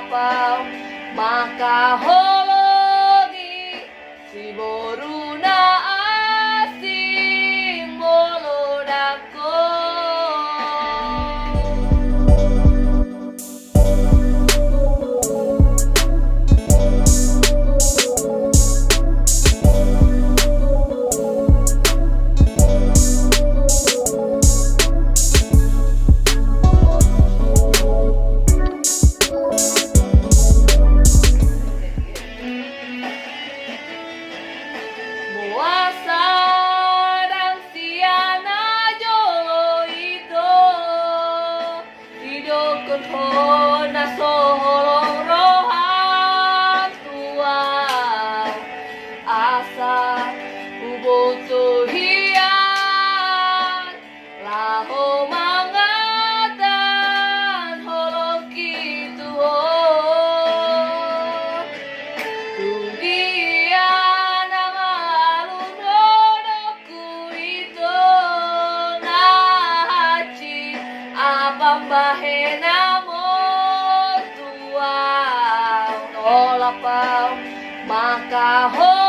lapang makahologi si boruna asing bolodako. Muasa dan siana jolo itu hidupkan hona soholong rohan tua asa uboto hian laho mangatan holong kitu pambahena mo tuang no lapang makaho